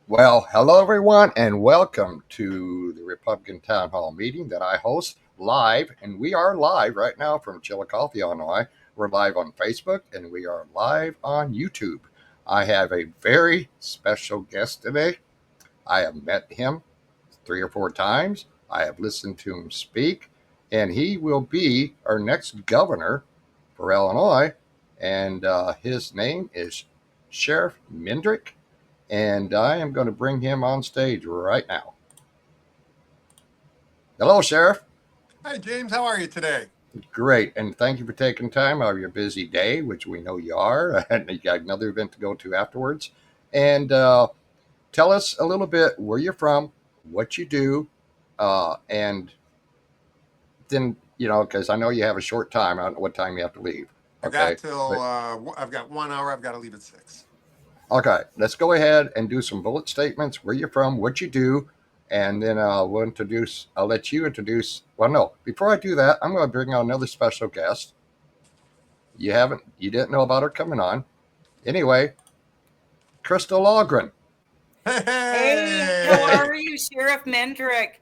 Well, hello everyone, and welcome to the Republican Town Hall meeting that I host live. And we are live right now from Chillicothe, Illinois. We're live on Facebook and we are live on YouTube. I have a very special guest today. I have met him 3 or 4 times. I have listened to him speak, and he will be our next governor for Illinois. And his name is Sheriff Mendrick, and I am going to bring him on stage right now. Hello, Sheriff. Hi, James. How are you today? Great, and thank you for taking time out of your busy day, which we know you are, and you got another event to go to afterwards. And tell us a little bit where you're from, what you do, and then because I know you have a short time. I don't know what time you have to leave. I've got Okay, till but I've got 1 hour. I've got to leave at 6. okay, let's go ahead and do some bullet statements. Where you're from, what you do, and then we'll introduce. I'll let you introduce. Well, no, before I do that, I'm going to bring on another special guest. You didn't know about her coming on. Anyway, Crystal Loughran. Hey, how Hey, are you, Sheriff Mendrick?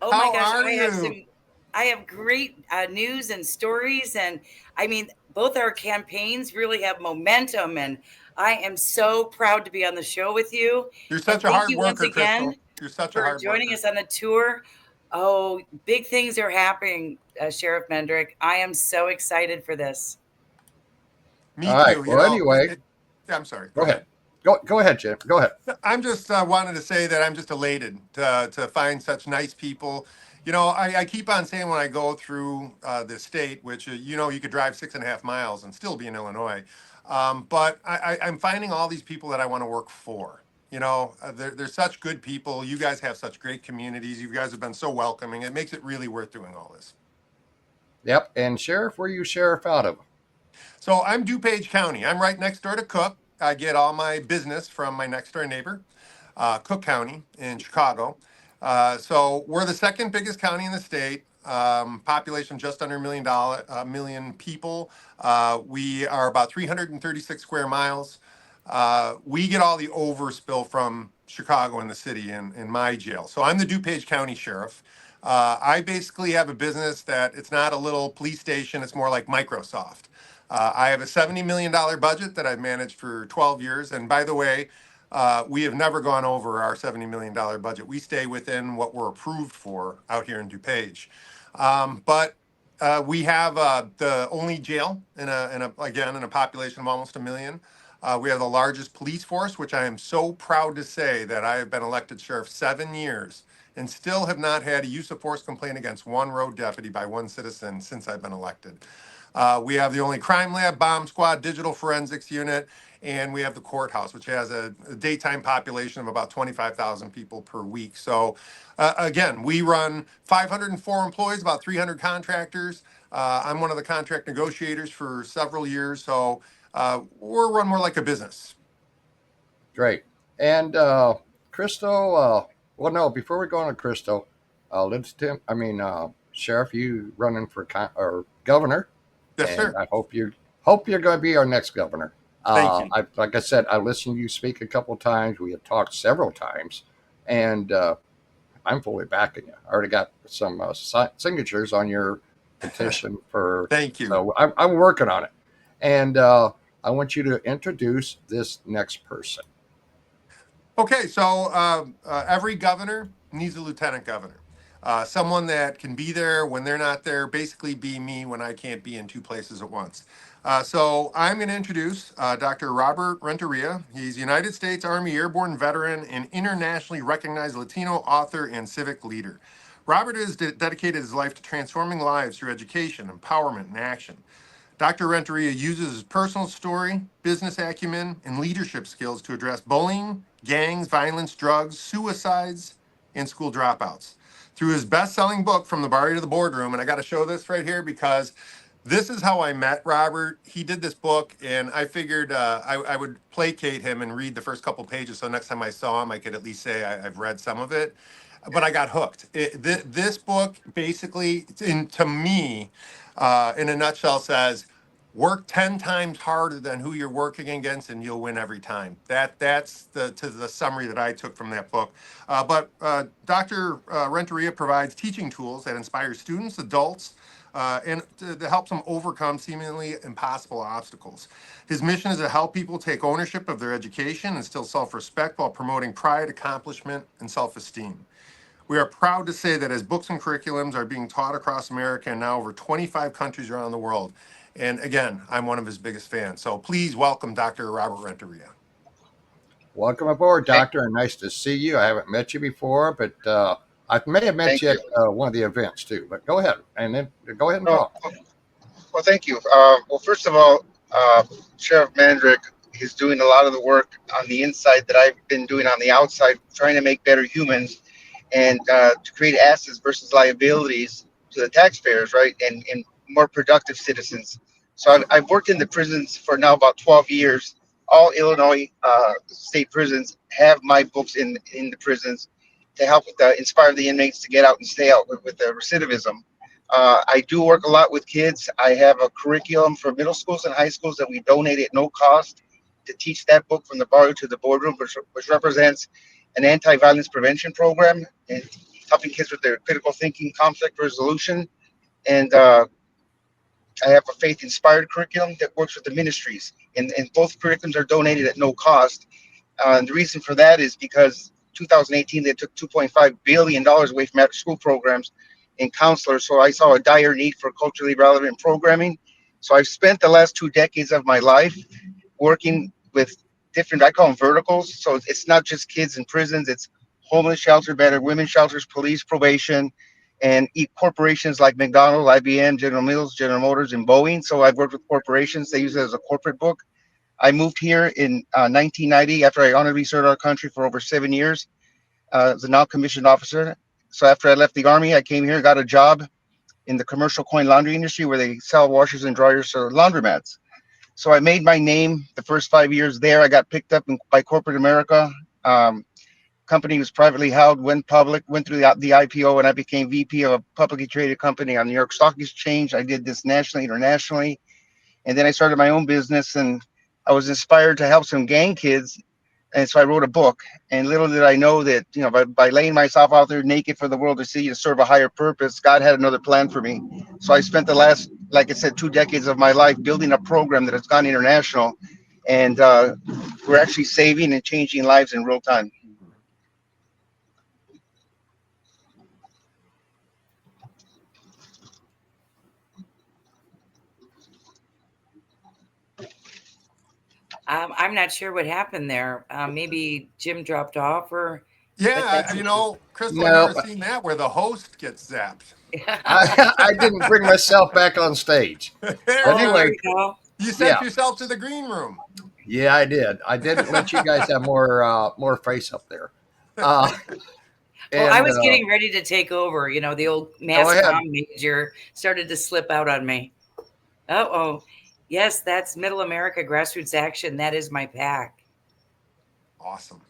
Oh my how gosh, are you? I have great news and stories, and I mean, both our campaigns really have momentum, and I am so proud to be on the show with you. You're And such a thank hard you once worker, again Crystal. You're such a for hard joining worker. us on the tour. Oh, big things are happening, Sheriff Mendrick. I am so excited for this. Me All right. too. Well, anyway, Yeah, I'm sorry. Go go ahead. ahead. Go ahead, Jim. Go ahead. I'm just wanted to say that I'm just elated to find such nice people. I keep on saying when I go through the state, which you could drive 6.5 miles and still be in Illinois, but I'm finding all these people that I want to work for. They're such good people. You guys have such great communities. You guys have been so welcoming. It makes it really worth doing all this. Yep. And Sheriff, where you sheriff out of? So I'm DuPage County. I'm right next door to Cook. I get all my business from my next door neighbor, Cook County in Chicago. So we're the second biggest county in the state. Population just under a million people. We are about 336 square miles. We get all the overspill from Chicago and the city in my jail. So I'm the DuPage County Sheriff. I basically have a business that it's not a little police station, it's more like Microsoft. I have a $70 million budget that I've managed for 12 years. And by the way, we have never gone over our $70 million budget. We stay within what we're approved for out here in DuPage. But we have the only jail in a population of almost a million. We have the largest police force, which I am so proud to say that I have been elected sheriff 7 years and still have not had a use of force complaint against one road deputy by one citizen since I've been elected. We have the only crime lab, bomb squad, digital forensics unit, and we have the courthouse, which has a daytime population of about 25,000 people per week. So, again, we run 504 employees, about 300 contractors. I'm one of the contract negotiators for several years, so we're run more like a business. Great. And Crystal. Well, no. Before we go on to Crystal, let's Tim. I mean, Sheriff, you running for or governor, Yes, and sir. I hope you're going to be our next governor. Thank you. Like I said, I listened to you speak a couple of times. We have talked several times, and I'm fully backing you. I already got some signatures on your petition for, Thank you. so I'm working on it, and I want you to introduce this next person. Okay, so every governor needs a lieutenant governor. Someone that can be there when they're not there, basically be me when I can't be in two places at once. So I'm going to introduce Dr. Robert Renteria. He's a United States Army Airborne veteran and internationally recognized Latino author and civic leader. Robert has dedicated his life to transforming lives through education, empowerment, and action. Dr. Renteria uses his personal story, business acumen, and leadership skills to address bullying, gangs, violence, drugs, suicides, and school dropouts. Through his best-selling book, From the Barrio to the Boardroom, and I got to show this right here because this is how I met Robert. He did this book, and I figured I would placate him and read the first couple pages, so next time I saw him, I could at least say I've read some of it. But I got hooked. This book basically, to me, in a nutshell, says Work 10 times harder than who you're working against, and you'll win every time. That's the summary that I took from that book. But Dr. Renteria provides teaching tools that inspire students, adults, and to help them overcome seemingly impossible obstacles. His mission is to help people take ownership of their education, instill self-respect while promoting pride, accomplishment, and self-esteem. We are proud to say that his books and curriculums are being taught across America and now over 25 countries around the world. And again, I'm one of his biggest fans. So please welcome Dr. Robert Renteria. Welcome aboard, Doctor, and nice to see you. I haven't met you before, but I may have met Thank you at you. one of the events too. But go ahead, and then go ahead and No, talk. well, thank you. Well, first of all, Sheriff Mendrick is doing a lot of the work on the inside that I've been doing on the outside, trying to make better humans and to create assets versus liabilities to the taxpayers, right? And more productive citizens. So I've worked in the prisons for now about 12 years. All Illinois state prisons have my books in the prisons to help with inspire the inmates to get out and stay out with the recidivism. I do work a lot with kids. I have a curriculum for middle schools and high schools that we donate at no cost to teach that book from the barroom to the boardroom, which represents an anti-violence prevention program and helping kids with their critical thinking, conflict resolution. And I have a faith-inspired curriculum that works with the ministries, and both curriculums are donated at no cost. And the reason for that is because 2018 they took $2.5 billion away from after-school programs and counselors. So I saw a dire need for culturally relevant programming. So I've spent the last 2 decades of my life working with different, I call them verticals. So it's not just kids in prisons, it's homeless shelter, battered women's shelters, police, probation, and corporations like McDonald's, IBM, General Mills, General Motors, and Boeing. So I've worked with corporations. They use it as a corporate book. I moved here in 1990 after I honorably served our country for over 7 years as a now commissioned officer. So after I left the Army, I came here and got a job in the commercial coin laundry industry where they sell washers and dryers to laundromats. So I made my name the first 5 years there. I got picked up by corporate America. Company was privately held, went public, went through the IPO, and I became VP of a publicly traded company on the New York Stock Exchange. I did this nationally, internationally. And then I started my own business, and I was inspired to help some gang kids. And so I wrote a book. And little did I know that, by laying myself out there naked for the world to see to serve a higher purpose, God had another plan for me. So I spent the last, like I said, 2 decades of my life building a program that has gone international. And we're actually saving and changing lives in real time. I'm not sure what happened there. Maybe Jim dropped off, but Yeah, that's Crystal, I've No, never seen that where the host gets zapped. I didn't bring myself back on stage. But Oh, there anyway, you go. You sent yeah, yourself to the green room. yeah, I did. I didn't let you guys have more face up there. Uh, Well, I and was getting ready to take over. The old go mass ahead. comm major started to slip out on me. Oh, yes, that's Middle America Grassroots Action. That is my pack. Awesome.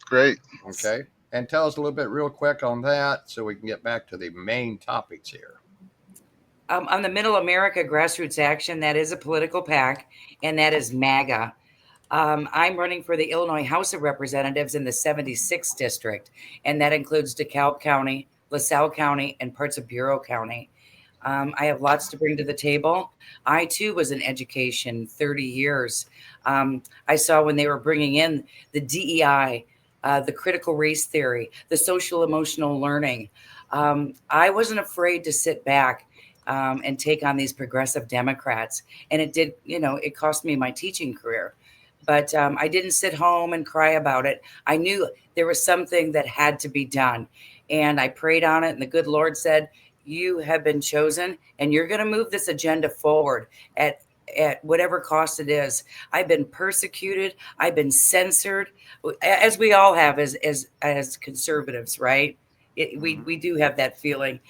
Great. Okay, and tell us a little bit real quick on that, so we can get back to the main topics here. On the Middle America Grassroots Action, that is a political pack, and that is MAGA. I'm running for the Illinois House of Representatives in the 76th district, and that includes DeKalb County, LaSalle County, and parts of Bureau County. I have lots to bring to the table. I, too, was in education 30 years. I saw when they were bringing in the DEI, the critical race theory, the social emotional learning. I wasn't afraid to sit back and take on these progressive Democrats. And it did, it cost me my teaching career. But I didn't sit home and cry about it. I knew there was something that had to be done. And I prayed on it, and the good Lord said, you have been chosen, and you're going to move this agenda forward at whatever cost it is. I've been persecuted. I've been censored, as we all have as conservatives, right? We do have that feeling.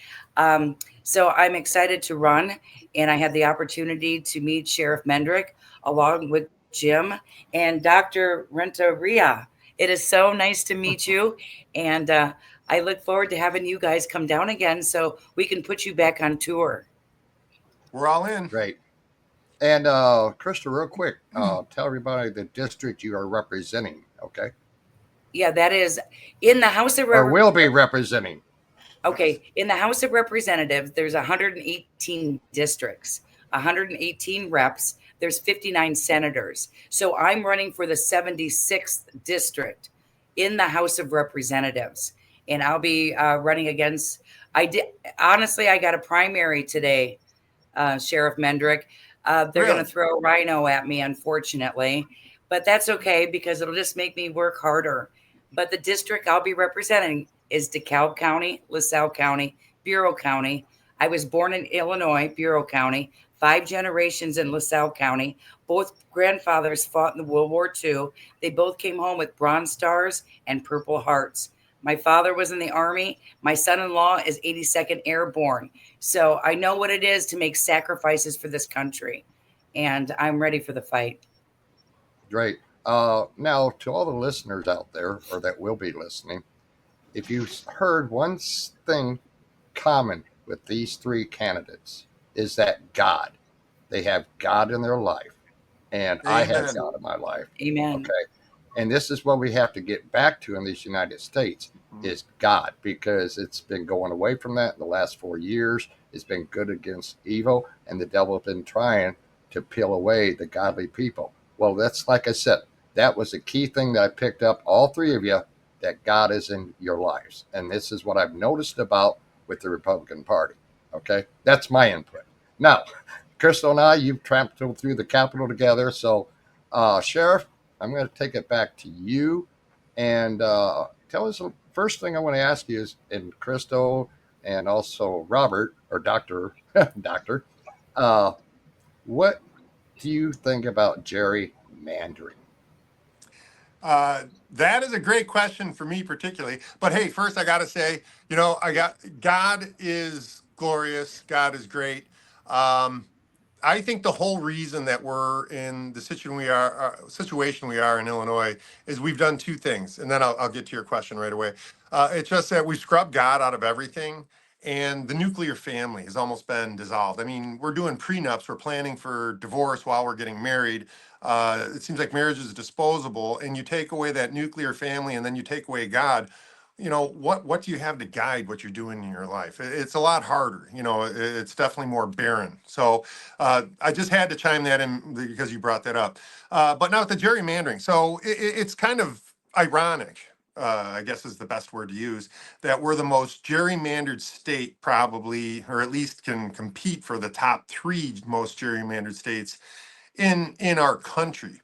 So I'm excited to run, and I had the opportunity to meet Sheriff Mendrick along with Jim and Dr. Renteria. It is so nice to meet you, and I look forward to having you guys come down again so we can put you back on tour. We're all in. Great. And Crystal, real quick, tell everybody the district you are representing, okay? Yeah, that is in the House of Or will be representing. Okay, in the House of Representatives, there's 118 districts, 118 reps. There's 59 senators. So I'm running for the 76th district in the House of Representatives, and I'll be running against. I did honestly. I got a primary today, Sheriff Mendrick. They're going to Really? throw a rhino at me, unfortunately, but that's okay because it'll just make me work harder. But the district I'll be representing is DeKalb County, LaSalle County, Bureau County. I was born in Illinois, Bureau County, 5 generations in LaSalle County. Both grandfathers fought in the World War II. They both came home with Bronze Stars and Purple Hearts. My father was in the Army. My son-in-law is 82nd Airborne. So I know what it is to make sacrifices for this country. And I'm ready for the fight. Great. Now, to all the listeners out there, or that will be listening, if you heard one thing common with these three candidates, is that God. They have God in their life, and I have Amen. God in my life. Amen. Okay, and this is what we have to get back to in these United States is God, because it's been going away from that in the last 4 years. It's been good against evil, and the devil has been trying to peel away the godly people. Well, that's like I said, that was a key thing that I picked up, all three of you, that God is in your lives. And this is what I've noticed about with the Republican Party. Okay, that's my input. Now, Crystal and I, you've tramped through the Capitol together. So, Sheriff, I'm going to take it back to you and tell us. First thing I want to ask you is, and Crystal and also Robert or Doctor, Doctor, uh, what do you think about gerrymandering? That is a great question for me particularly. But hey, first I got to say, I got God is glorious. God is great. Um, I think the whole reason that we're in the situation we are in Illinois is we've done two things, and then I'll get to your question right away. It's just that we scrubbed God out of everything, and the nuclear family has almost been dissolved. I mean, we're doing prenups, we're planning for divorce while we're getting married. It seems like marriage is disposable, and you take away that nuclear family, and then you take away God. What do you have to guide what you're doing in your life? It's a lot harder. It's definitely more barren. So I just had to chime that in because you brought that up. But now with the gerrymandering, so it's kind of ironic, I guess is the best word to use, that we're the most gerrymandered state probably, or at least can compete for the top three most gerrymandered states in our country.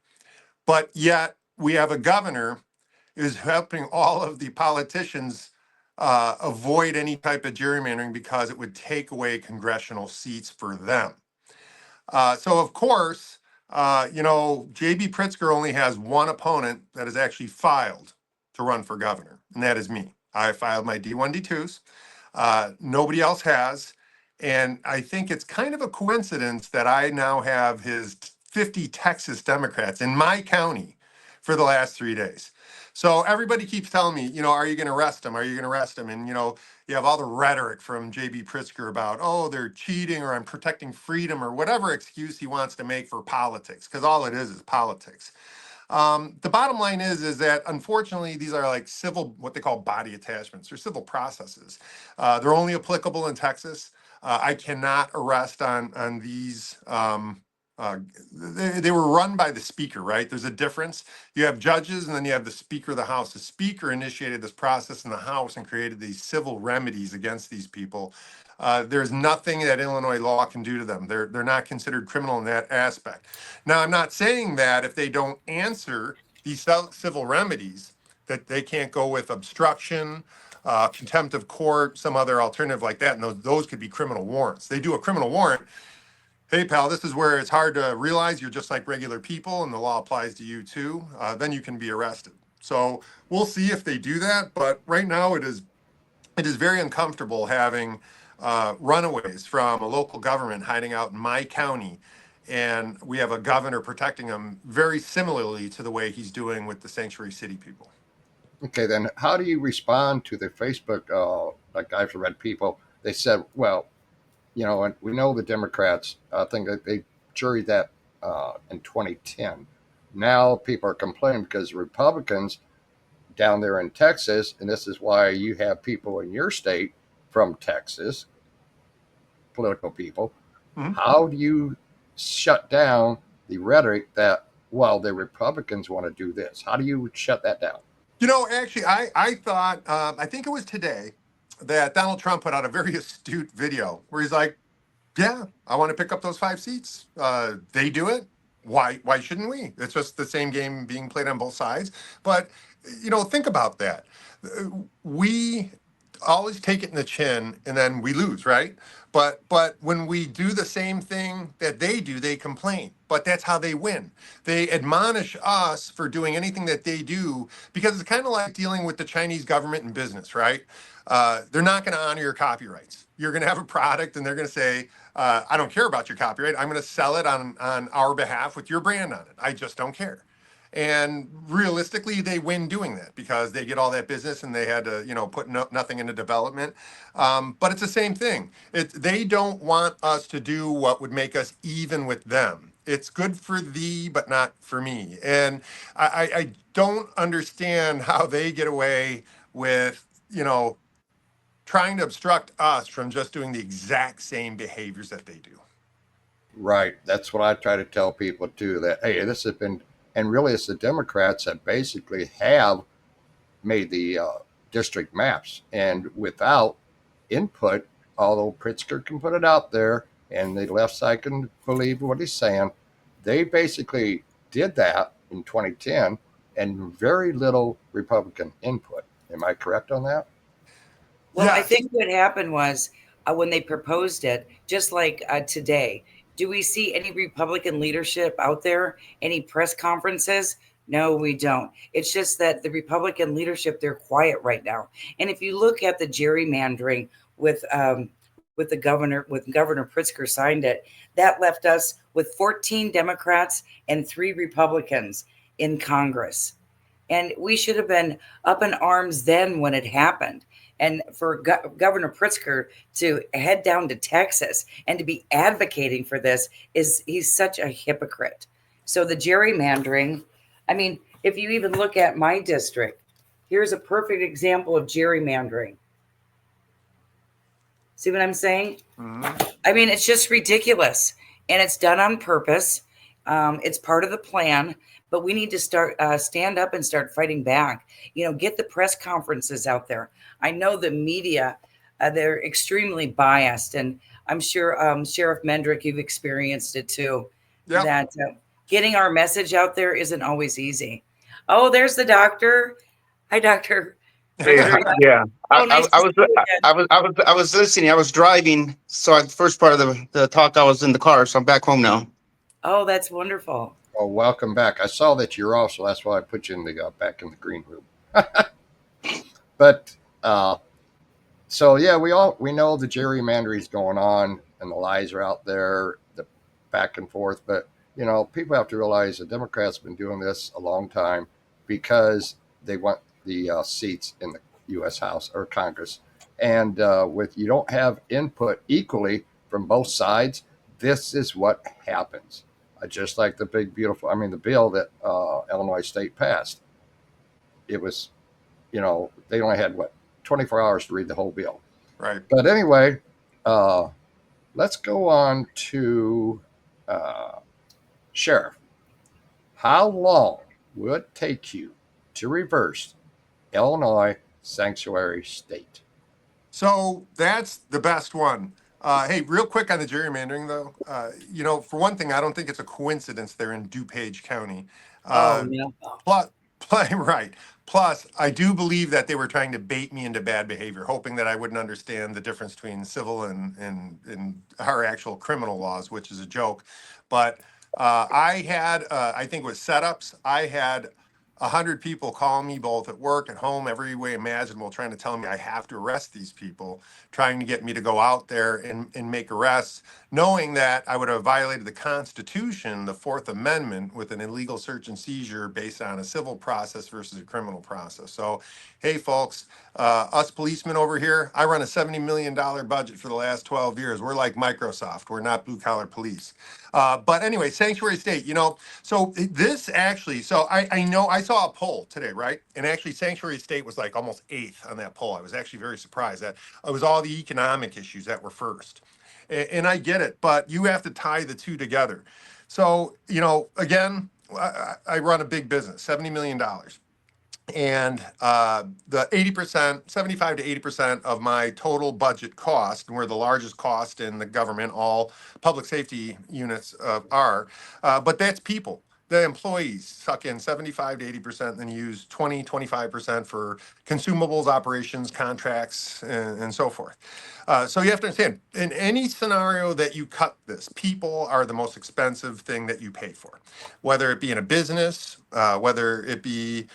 But yet we have a governor who's helping all of the politicians avoid any type of gerrymandering because it would take away congressional seats for them. So of course, J.B. Pritzker only has one opponent that has actually filed to run for governor, and that is me. I filed my D1, D2s. Nobody else has. And I think it's kind of a coincidence that I now have his 50 Texas Democrats in my county for the last 3 days. So everybody keeps telling me, are you going to arrest him? Are you going to arrest him? And, you have all the rhetoric from J.B. Pritzker about, oh, they're cheating or I'm protecting freedom or whatever excuse he wants to make for politics, because all it is politics. The bottom line is that unfortunately these are like civil, what they call body attachments or civil processes. They're only applicable in Texas. I cannot arrest on these. They were run by the speaker, right? There's a difference. You have judges and then you have the speaker of the House. The speaker initiated this process in the House and created these civil remedies against these people. There's nothing that Illinois law can do to them. They're not considered criminal in that aspect. Now, I'm not saying that if they don't answer these civil remedies, that they can't go with obstruction, contempt of court, some other alternative like that, and those could be criminal warrants. They do a criminal warrant. Hey, pal, this is where it's hard to realize you're just like regular people and the law applies to you too. Then you can be arrested. So we'll see if they do that. But right now it is very uncomfortable having runaways from a local government hiding out in my county. And we have a governor protecting them very similarly to the way he's doing with the sanctuary city people. Okay, then how do you respond to the Facebook, like I've read people, they said, well, and we know the Democrats, I think that they jury that in 2010. Now people are complaining because Republicans down there in Texas, and this is why you have people in your state from Texas, political people. Mhm. How do you shut down the rhetoric that, well, the Republicans want to do this? How do you shut that down? Actually, I thought, I think it was today that Donald Trump put out a very astute video where he's like, yeah, I want to pick up those 5 seats. They do it. Why shouldn't we? It's just the same game being played on both sides. But think about that. We always take it in the chin and then we lose, right? But when we do the same thing that they do, they complain. But that's how they win. They admonish us for doing anything that they do because it's kind of like dealing with the Chinese government and business, right? They're not going to honor your copyrights. You're going to have a product and they're going to say, I don't care about your copyright. I'm going to sell it on our behalf with your brand on it. I just don't care. And realistically, they win doing that because they get all that business and they had to, put nothing into development. But it's the same thing. They don't want us to do what would make us even with them. It's good for thee, but not for me. And I don't understand how they get away with, trying to obstruct us from just doing the exact same behaviors that they do. Right. That's what I try to tell people too. That hey, this has been, and really, it's the Democrats that basically have made the district maps, and without input, although Pritzker can put it out there, and the left side can believe what he's saying, they basically did that in 2010, and very little Republican input. Am I correct on that? Well, I Yes. think what happened was when they proposed it, just like today, do we see any Republican leadership out there? Any press conferences? No, we don't. It's just that the Republican leadership, they're quiet right now. And if you look at the gerrymandering with when Governor Pritzker signed it, that left us with 14 Democrats and 3 Republicans in Congress. And we should have been up in arms then when it happened. And for Governor Pritzker to head down to Texas and to be advocating for this he's such a hypocrite. So the gerrymandering, I mean, if you even look at my district, here's a perfect example of gerrymandering. See what I'm saying? Mhm. I mean, it's just ridiculous, and it's done on purpose. It's part of the plan, but we need to stand up and start fighting back. Get the press conferences out there. I know the media; they're extremely biased, and I'm sure Sheriff Mendrick, you've experienced it too. Yeah. That getting our message out there isn't always easy. Oh, there's the doctor. Hi, Doctor Hey, Renteria. yeah. Oh, nice to see you again. I was listening. I was driving. So the first part of the talk, I was in the car. So I'm back home now. Oh, that's wonderful. Oh, welcome back. I saw that you're off, so that's why I put you in the back in the green room. But so yeah, we know the gerrymandering is going on and the lies are out there, the back and forth. But people have to realize the Democrats have been doing this a long time because they want the seats in the U.S. House or Congress, and with you don't have input equally from both sides, this is what happens. Just like the big beautiful, I mean, the bill that Illinois State passed, it was they only had 24 hours to read the whole bill. Right. But anyway, uh, let's go on to uh, Sheriff. How long will it take you to reverse Illinois sanctuary state? So that's the best one. Hey, real quick on the gerrymandering, though. For one thing, I don't think it's a coincidence they're in DuPage County. Oh Uh, no. plus, right. Plus, I do believe that they were trying to bait me into bad behavior, hoping that I wouldn't understand the difference between civil and our actual criminal laws, which is a joke. But I had, I think it was setups. I had 100 people call me both at work, at home, every way imaginable, trying to tell me I have to arrest these people, trying to get me to go out there and make arrests, knowing that I would have violated the Constitution, the Fourth Amendment, with an illegal search and seizure based on a civil process versus a criminal process. So, hey, folks, us policemen over here, I run a $70 million budget for the last 12 years. We're like Microsoft. We're not blue collar police. But anyway, sanctuary state, so this actually, so I know I saw a poll today, right? And actually, sanctuary state was like almost eighth on that poll. I was actually very surprised that it was all the economic issues that were first. And I get it, but you have to tie the two together. So, again, I run a big business, $70 million. And the 80%, 75 to 80% of my total budget cost, and we're the largest cost in the government, all public safety units are, but that's people. The employees suck in 75 to 80%, then use 20, 25% for consumables, operations, contracts, and so forth. So you have to understand, in any scenario that you cut this, people are the most expensive thing that you pay for, whether it be in a business, whether it be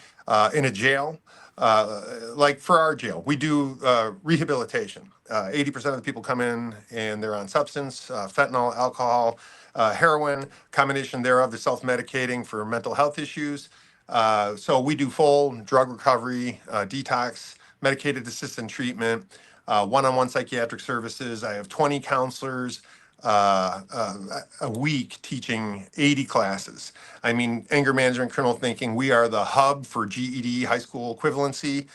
in a jail. Like for our jail, we do rehabilitation. 80% of the people come in and they're on substance, fentanyl, alcohol, heroin, combination thereof, they're self-medicating for mental health issues. So we do full drug recovery, detox, medicated assisted treatment, one-on-one psychiatric services. I have 20 counselors a week teaching 80 classes. I mean, anger management, criminal thinking. We are the hub for GED, high school equivalency.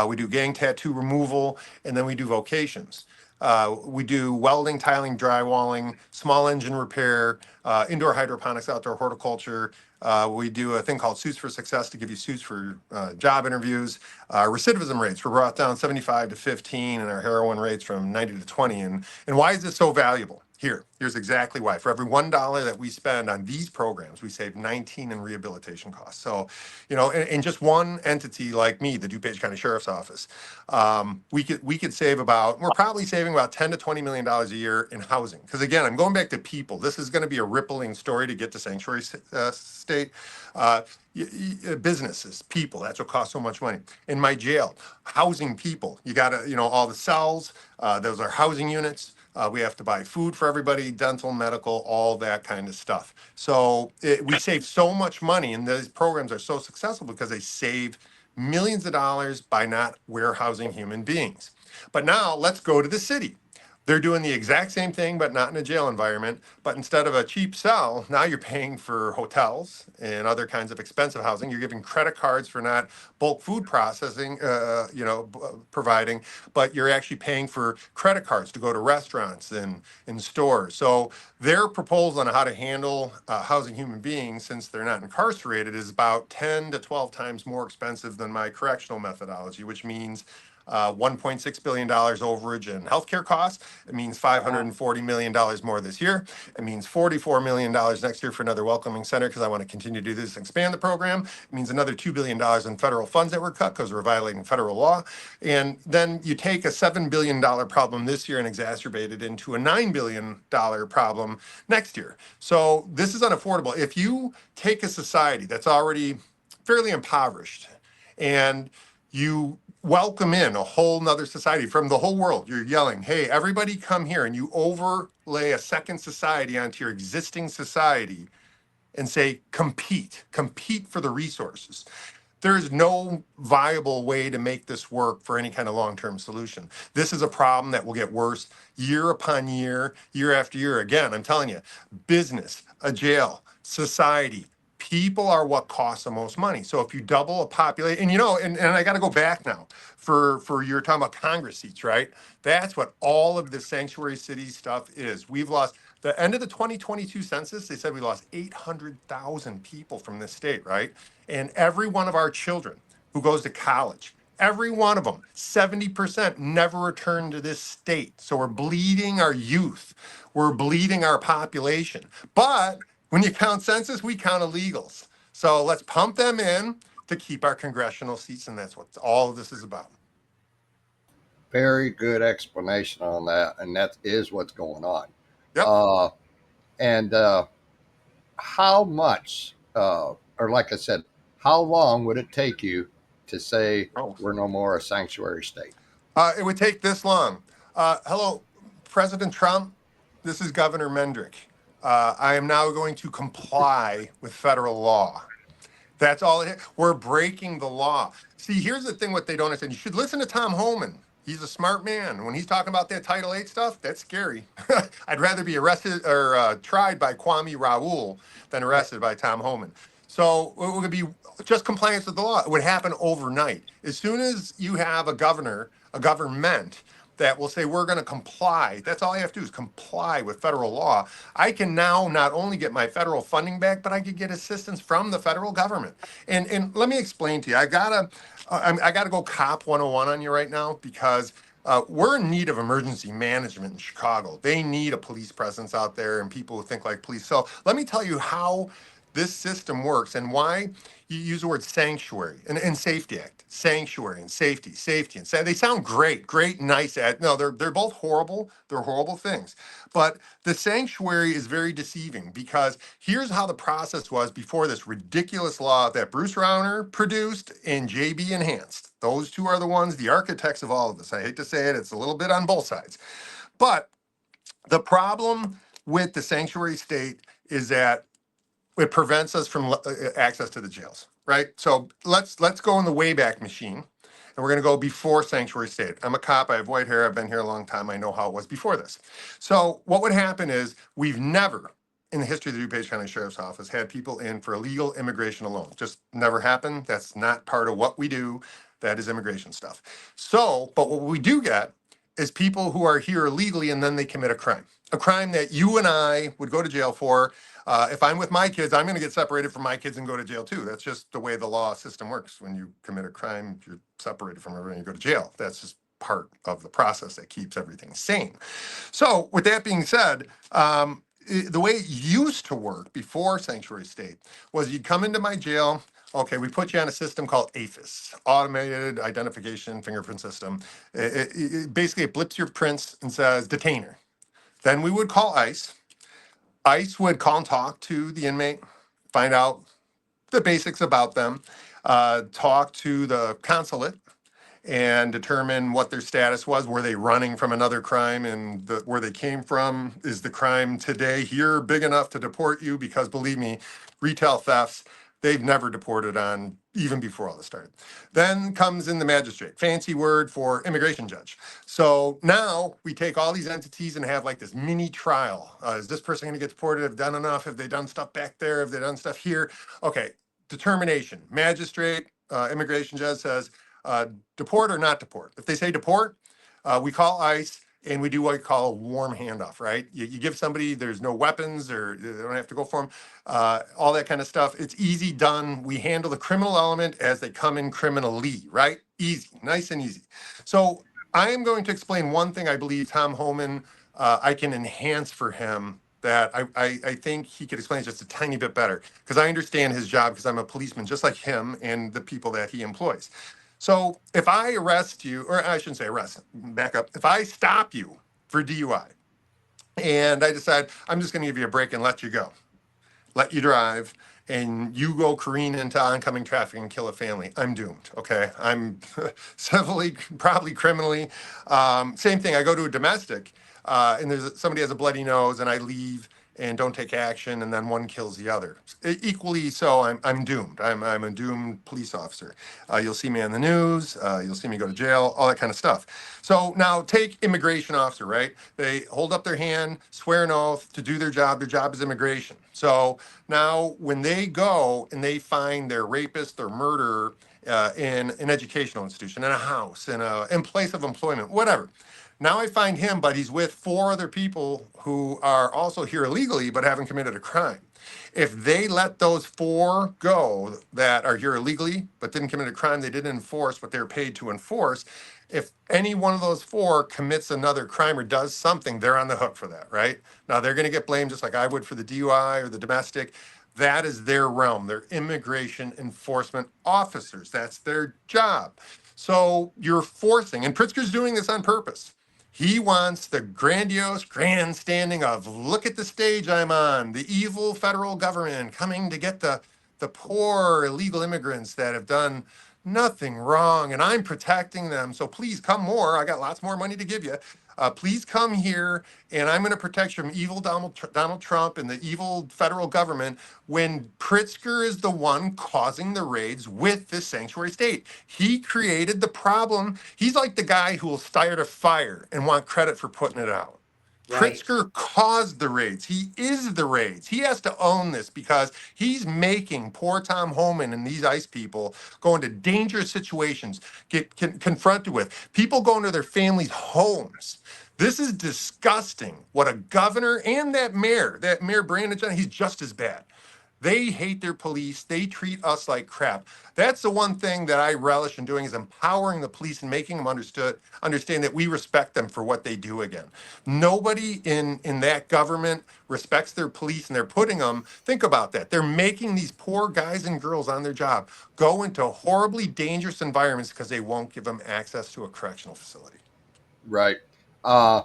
We do gang tattoo removal, and then we do vocations. We do welding, tiling, drywalling, small engine repair, indoor hydroponics, outdoor horticulture. We do a thing called Suits for Success to give you suits for job interviews. Recidivism rates were brought down 75 to 15, and our heroin rates from 90 to 20. And why is this so valuable? Here's exactly why. For every $1 that we spend on these programs, we save 19 in rehabilitation costs. So, in just one entity like me, the DuPage County Sheriff's Office, we could save we're probably saving about 10 to $20 million a year in housing. Because again, I'm going back to people. This is going to be a rippling story to get to sanctuary state. Businesses, people, that's what costs so much money. In my jail, housing people, you got to, all the cells, those are housing units. We have to buy food for everybody, dental, medical, all that kind of stuff. So we save so much money, and these programs are so successful because they save millions of dollars by not warehousing human beings. But now let's go to the city. They're doing the exact same thing, but not in a jail environment. But instead of a cheap cell, now you're paying for hotels and other kinds of expensive housing. You're giving credit cards for not bulk food processing, providing, but you're actually paying for credit cards to go to restaurants and in stores. So their proposal on how to handle housing human beings, since they're not incarcerated, is about 10 to 12 times more expensive than my correctional methodology, which means $1.6 billion overage in healthcare costs. It means $540 million more this year. It means $44 million next year for another welcoming center because I want to continue to do this and expand the program. It means another $2 billion in federal funds that were cut because we're violating federal law. And then you take a $7 billion problem this year and exacerbate it into a $9 billion problem next year. So this is unaffordable. If you take a society that's already fairly impoverished and you welcome in a whole nother society from the whole world. You're yelling, hey, everybody come here, and you overlay a second society onto your existing society and say, compete for the resources. There is no viable way to make this work for any kind of long-term solution. This is a problem that will get worse year upon year, year after year. Again, I'm telling you, business, a jail, society, people are what costs the most money. So if you double a population, and I got to go back now for you're talking about Congress seats, right? That's what all of the sanctuary city stuff is. We've lost the end of the 2022 census. They said we lost 800,000 people from this state, right? And every one of our children who goes to college, every one of them, 70% never returned to this state. So we're bleeding our youth. We're bleeding our population. But when you count census, we count illegals. So let's pump them in to keep our congressional seats, and that's what all of this is about. Very good explanation on that, and that is what's going on. Yep. And how much, or like I said, how long would it take you to say Oh, we're no more a sanctuary state? it would take this long. Hello, President Trump. This is Governor Mendrick. I am now going to comply with federal law. That's all it is. We're breaking the law. See, here's the thing what they don't understand. You should listen to Tom Homan. He's a smart man. When he's talking about that Title 8 stuff, that's scary. I'd rather be arrested or tried by Kwame Raoul than arrested by Tom Homan. So it would be just compliance with the law. It would happen overnight. As soon as you have a governor, a government that will say, we're going to comply, that's all I have to do is comply with federal law. I can now not only get my federal funding back, but I could get assistance from the federal government. And let me explain to you. I gotta go cop 101 on you right now because we're in need of emergency management in Chicago. They need a police presence out there and people who think like police. So let me tell you how this system works and why you use the word sanctuary and safety act, sanctuary and safety and they sound great, nice. No, they're both horrible. They're horrible things. But the sanctuary is very deceiving because here's how the process was before this ridiculous law that Bruce Rauner produced and JB enhanced. Those two are the ones, the architects of all of this. I hate to say it, it's a little bit on both sides. But the problem with the sanctuary state is that it prevents us from access to the jails, right? So let's go in the Wayback Machine, and we're going to go before sanctuary state. I'm a cop. I have white hair. I've been here a long time. I know how it was before this. So what would happen is we've never, in the history of the DuPage County Sheriff's Office, had people in for illegal immigration alone. Just never happened. That's not part of what we do. That is immigration stuff. So, but what we do get is people who are here illegally and then they commit a crime that you and I would go to jail for. If I'm with my kids, I'm going to get separated from my kids and go to jail too. That's just the way the law system works. When you commit a crime, you're separated from everyone, you go to jail. That's just part of the process that keeps everything sane. So with that being said, the way it used to work before sanctuary state was you'd come into my jail. Okay, we put you on a system called AFIS, Automated Identification Fingerprint System. Basically, it blips your prints and says detainer. Then we would call ICE. ICE would call and talk to the inmate, find out the basics about them, talk to the consulate, and determine what their status was. Were they running from another crime and where they came from? Is the crime today here big enough to deport you? Because believe me, retail thefts, they've never deported on even before all this started. Then comes in the magistrate, fancy word for immigration judge. So now we take all these entities and have like this mini trial. Is this person going to get deported? Have they done enough? Have they done stuff back there? Have they done stuff here? Okay, determination. Magistrate, immigration judge says, deport or not deport. If they say deport, we call ICE and we do what we call a warm handoff, right? You give somebody, there's no weapons or they don't have to go for them, all that kind of stuff. It's easy done. We handle the criminal element as they come in criminally, right? Easy, nice and easy. So I am going to explain one thing I believe Tom Homan, I can enhance for him that I think he could explain just a tiny bit better because I understand his job because I'm a policeman just like him and the people that he employs. So if I arrest you, or I shouldn't say arrest, back up. If I stop you for DUI and I decide I'm just going to give you a break and let you go, let you drive, and you go careen into oncoming traffic and kill a family, I'm doomed. Okay. I'm civilly, probably criminally. Same thing. I go to a domestic and somebody has a bloody nose and I leave and don't take action, and then one kills the other. Equally so, I'm doomed. I'm a doomed police officer. You'll see me on the news. You'll see me go to jail, all that kind of stuff. So now take immigration officer, right? They hold up their hand, swear an oath to do their job. Their job is immigration. So now when they go and they find their rapist, their murderer in an educational institution, in a house, in place of employment, whatever. Now I find him, but he's with 4 other people who are also here illegally, but haven't committed a crime. If they let those 4 go that are here illegally, but didn't commit a crime, they didn't enforce what they're paid to enforce. If any one of those 4 commits another crime or does something, they're on the hook for that, right? Now they're going to get blamed just like I would for the DUI or the domestic. That is their realm. They're immigration enforcement officers. That's their job. So you're forcing, and Pritzker's doing this on purpose. He wants the grandiose grandstanding of, look at the stage I'm on, the evil federal government coming to get the the poor illegal immigrants that have done nothing wrong, and I'm protecting them. So please come more. I got lots more money to give you. Please come here, and I'm going to protect you from evil Donald Trump and the evil federal government, when Pritzker is the one causing the raids with this sanctuary state. He created the problem. He's like the guy who will start a fire and want credit for putting it out. Right. Pritzker caused the raids. He is the raids. He has to own this because he's making poor Tom Homan and these ICE people go into dangerous situations, get confronted with people going to their families' homes. This is disgusting. What a governor and that mayor Brandon Johnson, he's just as bad. They hate their police. They treat us like crap. That's the one thing that I relish in doing, is empowering the police and making them understand that we respect them for what they do again. Nobody in that government respects their police, and they're putting them, think about that. They're making these poor guys and girls on their job go into horribly dangerous environments because they won't give them access to a correctional facility. Right. I'm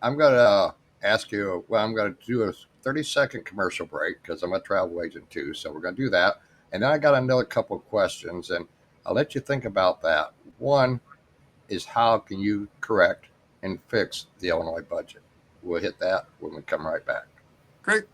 going to ask you, well, I'm going to do a 30-second commercial break because I'm a travel agent too. So we're going to do that. And then I got another couple of questions, and I'll let you think about that. One is, how can you correct and fix the Illinois budget? We'll hit that when we come right back. Great.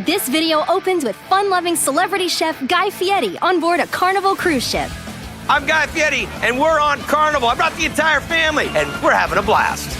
This video opens with fun-loving celebrity chef Guy Fieri on board a Carnival cruise ship. I'm Guy Fieri, and we're on Carnival. I brought the entire family, and we're having a blast.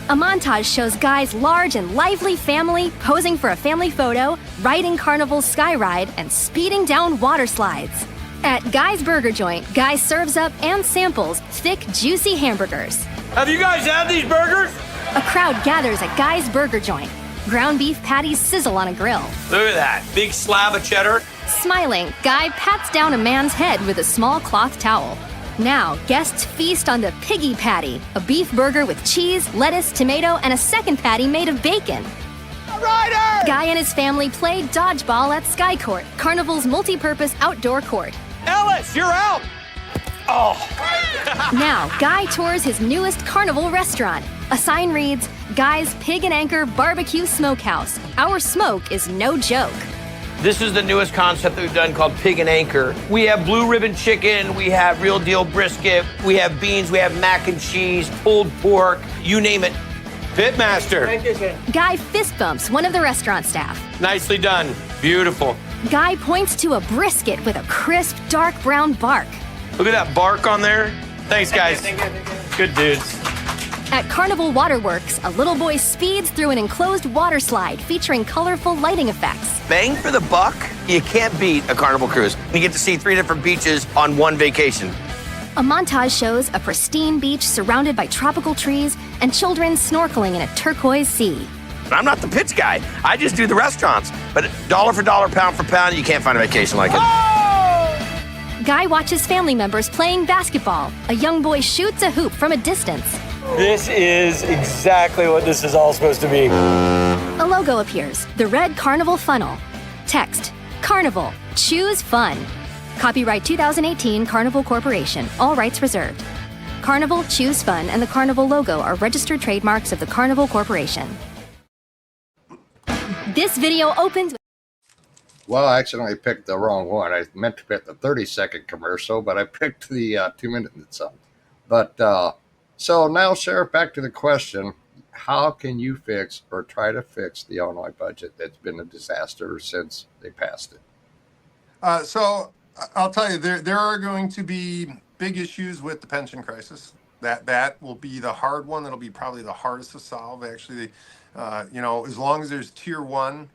A montage shows Guy's large and lively family posing for a family photo, riding Carnival's sky ride, and speeding down water slides. At Guy's Burger Joint, Guy serves up and samples thick, juicy hamburgers. Have you guys had these burgers? A crowd gathers at Guy's Burger Joint. Ground beef patties sizzle on a grill. Look at that, big slab of cheddar. Smiling, Guy pats down a man's head with a small cloth towel. Now, guests feast on the piggy patty, a beef burger with cheese, lettuce, tomato, and a second patty made of bacon. Ryder! Guy and his family play dodgeball at Sky Court, Carnival's multi-purpose outdoor court. Ellis, you're out! Oh. Now, Guy tours his newest Carnival restaurant. A sign reads, Guy's Pig and Anchor Barbecue Smokehouse. Our smoke is no joke. This is the newest concept that we've done called Pig and Anchor. We have blue ribbon chicken, we have real deal brisket, we have beans, we have mac and cheese, pulled pork, you name it. Pitmaster. Guy fist bumps one of the restaurant staff. Nicely done. Beautiful. Guy points to a brisket with a crisp, dark brown bark. Look at that bark on there. Thanks, guys. Good dudes. At Carnival Waterworks, a little boy speeds through an enclosed water slide featuring colorful lighting effects. Bang for the buck, you can't beat a Carnival cruise. You get to see 3 different beaches on one vacation. A montage shows a pristine beach surrounded by tropical trees and children snorkeling in a turquoise sea. I'm not the pitch guy. I just do the restaurants. But dollar for dollar, pound for pound, you can't find a vacation like it. Guy watches family members playing basketball. A young boy shoots a hoop from a distance. This is exactly what this is all supposed to be. A logo appears, the red Carnival funnel. Text, Carnival, choose fun. Copyright 2018 Carnival Corporation, all rights reserved. Carnival, choose fun, and the Carnival logo are registered trademarks of the Carnival Corporation. This video opens with... Well, I accidentally picked the wrong one. I meant to pick the 30-second commercial, but I picked the 2-minute and something. But so now, Sheriff, back to the question. How can you fix or try to fix the Illinois budget that's been a disaster since they passed it? So I'll tell you, there are going to be big issues with the pension crisis. That will be the hard one. That'll be probably the hardest to solve. Actually, as long as there's tier one,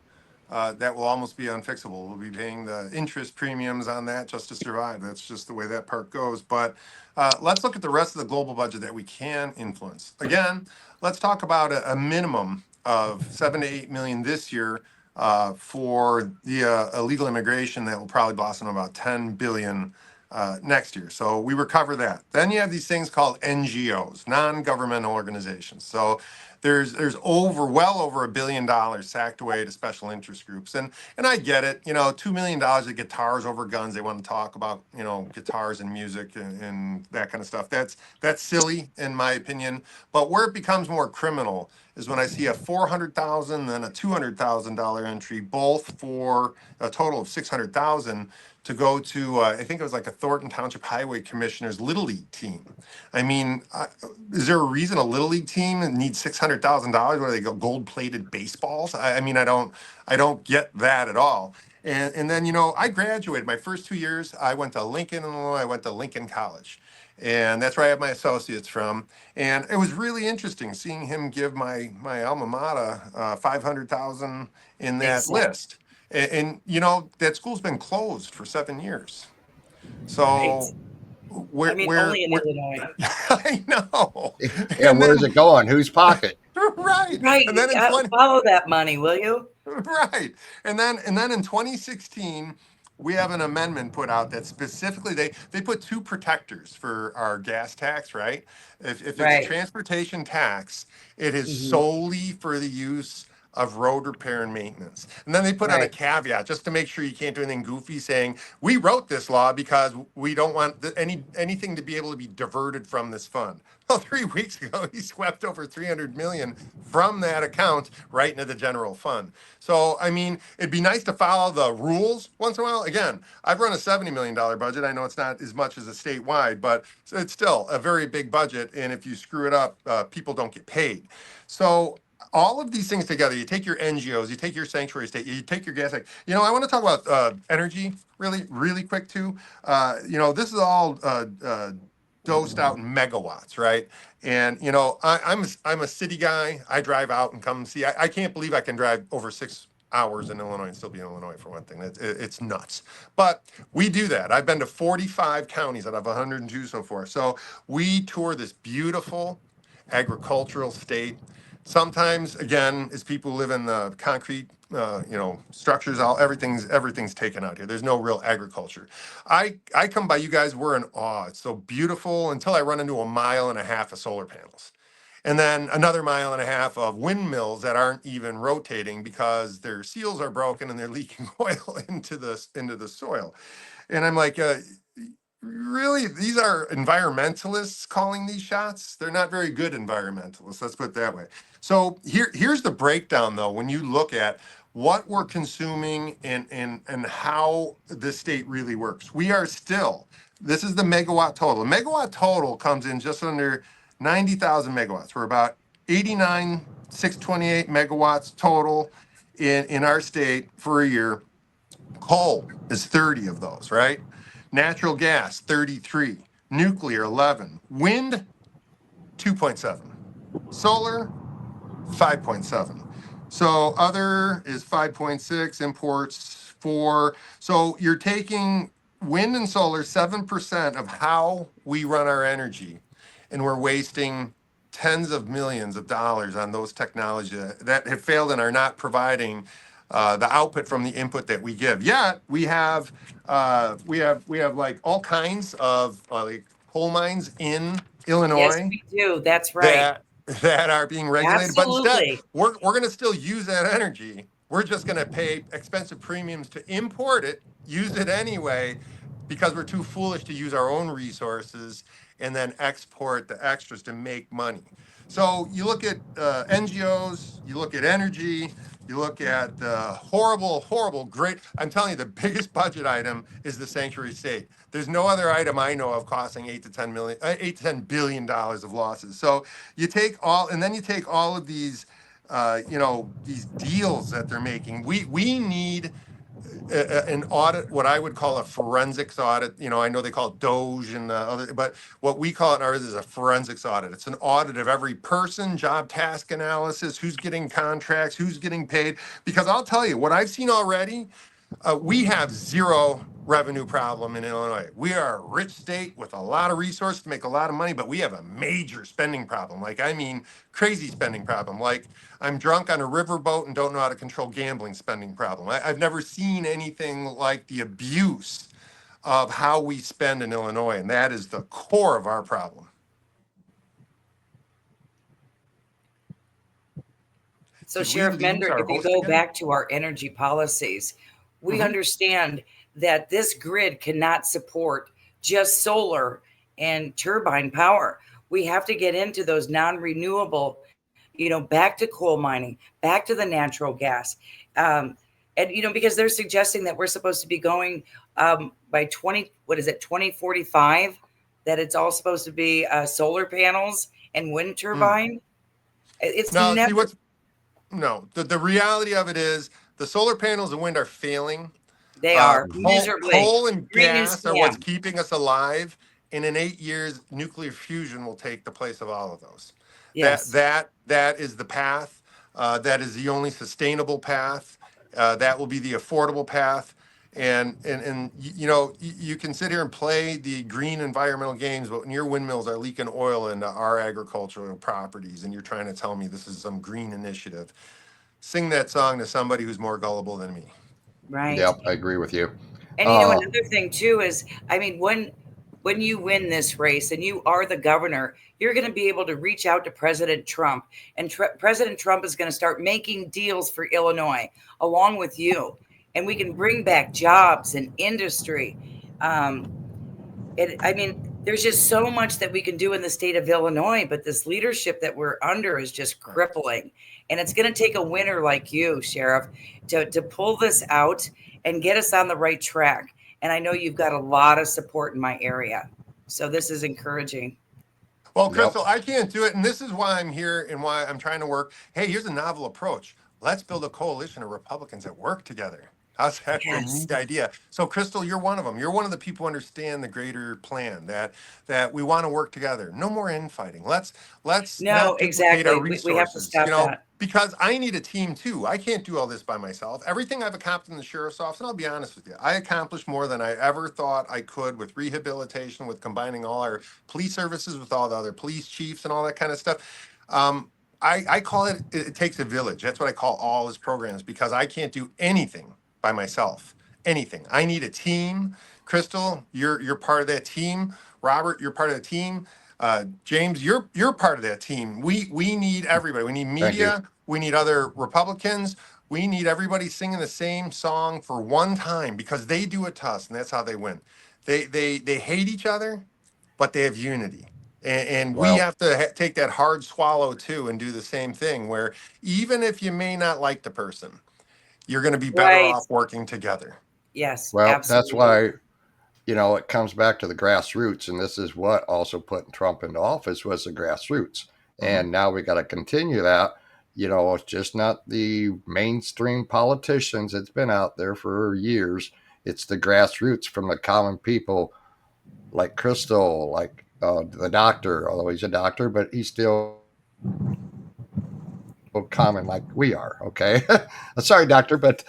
that will almost be unfixable. We'll be paying the interest premiums on that just to survive. That's just the way that part goes. But let's look at the rest of the global budget that we can influence. Again, let's talk about a minimum of 7 to 8 million this year for the illegal immigration that will probably blossom about 10 billion next year. So we recover that. Then you have these things called NGOs, non-governmental organizations. So there's well over $1 billion sacked away to special interest groups. And I get it, $2 million at guitars over guns. They want to talk about, guitars and music and that kind of stuff. That's silly in my opinion. But where it becomes more criminal is when I see a $400,000 and a $200,000 entry, both for a total of $600,000 to go to, I think it was like a Thornton Township Highway Commissioner's Little League team. I mean, is there a reason a Little League team needs $600,000 where they go gold-plated baseballs? I mean, I don't get that at all. And then, I graduated. My first 2 years, I went to Lincoln, Illinois. I went to Lincoln College. And that's where I have my associates from. And it was really interesting seeing him give my alma mater $500,000 in that Exactly. list. And that school's been closed for 7 years. So Right. Only in Illinois. I know. Yeah, And where's then- it going? Whose pocket? Right. Right. And then in Follow that money, will you? right. And then in 2016, we have an amendment put out that specifically they put two protectors for our gas tax, right? If it's Right. transportation tax, it is Mhm. solely for the use of road repair and maintenance. And then they put on a Right. caveat just to make sure you can't do anything goofy, saying we wrote this law because we don't want anything to be able to be diverted from this fund. Well, 3 weeks ago, he swept over 300 million from that account right into the general fund. So, I mean, it'd be nice to follow the rules once in a while. Again, I've run a $70 million budget. I know it's not as much as a statewide, but it's still a very big budget. And if you screw it up, people don't get paid. So all of these things together, you take your NGOs, you take your sanctuary state, you take your gas. I want to talk about energy really quick too. This is all dosed out in megawatts, right? And I'm a city guy. I drive out and come see. I can't believe I can drive over 6 hours in Illinois and still be in Illinois for one thing. It's nuts. But we do that. I've been to 45 counties out of 102 so far. So we tour this beautiful agricultural state. Sometimes, again, as people live in the concrete, structures, everything's taken out here. There's no real agriculture. I come by you guys, we're in awe. It's so beautiful until I run into 1.5 miles of solar panels. And then another 1.5 miles of windmills that aren't even rotating because their seals are broken and they're leaking oil into the soil. And I'm like, really, these are environmentalists calling these shots? They're not very good environmentalists, let's put it that way. So here's the breakdown, though, when you look at what we're consuming and how the state really works. We are still, this is the megawatt total. The megawatt total comes in just under 90,000 megawatts. We're about 89,628 megawatts total in our state for a year. Coal is 30 of those, right? Natural gas, 33. Nuclear, 11. Wind, 2.7. Solar, 5.7. So other is 5.6, imports 4. So you're taking wind and solar, 7% of how we run our energy, and we're wasting tens of millions of dollars on those technologies that have failed and are not providing the output from the input that we give. Yet we have like all kinds of like coal mines in Illinois. Yes, we do. That's right. That are being regulated. Absolutely. But instead, we're going to still use that energy. We're just going to pay expensive premiums to import it, use it anyway, because we're too foolish to use our own resources and then export the extras to make money. So you look at NGOs, you look at energy, you look at horrible, great. I'm telling you, the biggest budget item is the sanctuary state. There's no other item I know of costing $8 to $10 billion of losses. So you take all of these, these deals that they're making. We need an audit, what I would call a forensics audit. I know they call it Doge and other, but what we call it in ours is a forensics audit. It's an audit of every person, job task analysis, who's getting contracts, who's getting paid. Because I'll tell you, what I've seen already, we have zero revenue problem in Illinois. We are a rich state with a lot of resources to make a lot of money, but we have a major spending problem. Crazy spending problem. Like, I'm drunk on a riverboat and don't know how to control gambling spending problem. I've never seen anything like the abuse of how we spend in Illinois, and that is the core of our problem. So, Did we Sheriff lose Mendrick, our if you host go again? back to our energy policies, we Mhm. understand that this grid cannot support just solar and turbine power. We have to get into those non-renewable, back to coal mining, back to the natural gas. And, because they're suggesting that we're supposed to be going by 2045, that it's all supposed to be solar panels and wind Mm. turbine. It's No, see never, what's no. The reality of it is the solar panels and wind are failing. they are miserably. Coal and Green New gas are what's Scam. keeping us alive. And in 8 years, nuclear fusion will take the place of all of those. Yes. That is the path. That is the only sustainable path. That will be the affordable path. And you can sit here and play the green environmental games, but when your windmills are leaking oil into our agricultural properties, and you're trying to tell me this is some green initiative, sing that song to somebody who's more gullible than me. Right. Yep, I agree with you. And Uh, another thing too is, I mean, when you win this race and you are the governor, you're going to be able to reach out to President Trump, and President Trump is going to start making deals for Illinois along with you, and we can bring back jobs and industry. Um, I mean, there's just so much that we can do in the state of Illinois, but this leadership that we're under is just crippling. And it's going to take a winner like you, Sheriff, to pull this out and get us on the right track. And I know you've got a lot of support in my area. So this is encouraging. Well, yep. Crystal, I can't do it. And this is why I'm here and why I'm trying to work. Hey, here's a novel approach. Let's build a coalition of Republicans that work together. How's that for a Yes. neat idea? So, Crystal, you're one of them. You're one of the people who understand the greater plan that we want to work together. No more infighting. Let's No, not duplicate our exactly. We have to resources. stop that. Because I need a team too. I can't do all this by myself. Everything I've accomplished in the sheriff's office, and I'll be honest with you, I accomplished more than I ever thought I could with rehabilitation, with combining all our police services with all the other police chiefs and all that kind of stuff. I call it takes a village. That's what I call all his programs, because I can't do anything by myself. Anything. I need a team. Crystal, you're part of that team. Robert, you're part of the team. James, you're part of that team. We need everybody. We need Thank you. media. We need other Republicans. We need everybody singing the same song for one time, because they do it to us, and that's how they win. They hate each other, but they have unity. And we Well, have to take that hard swallow too and do the same thing, where even if you may not like the person, you're going to be better Right. off working together. Yes, well, that's absolutely. why it comes back to the grassroots, and this is what also put Trump into office was the grassroots, Mhm. and now we got to continue that. It's just not the mainstream politicians. It's been out there for years. It's the grassroots from the common people, like Crystal, like the doctor. Although he's a doctor, but he's still common like we are. Okay, sorry, doctor, but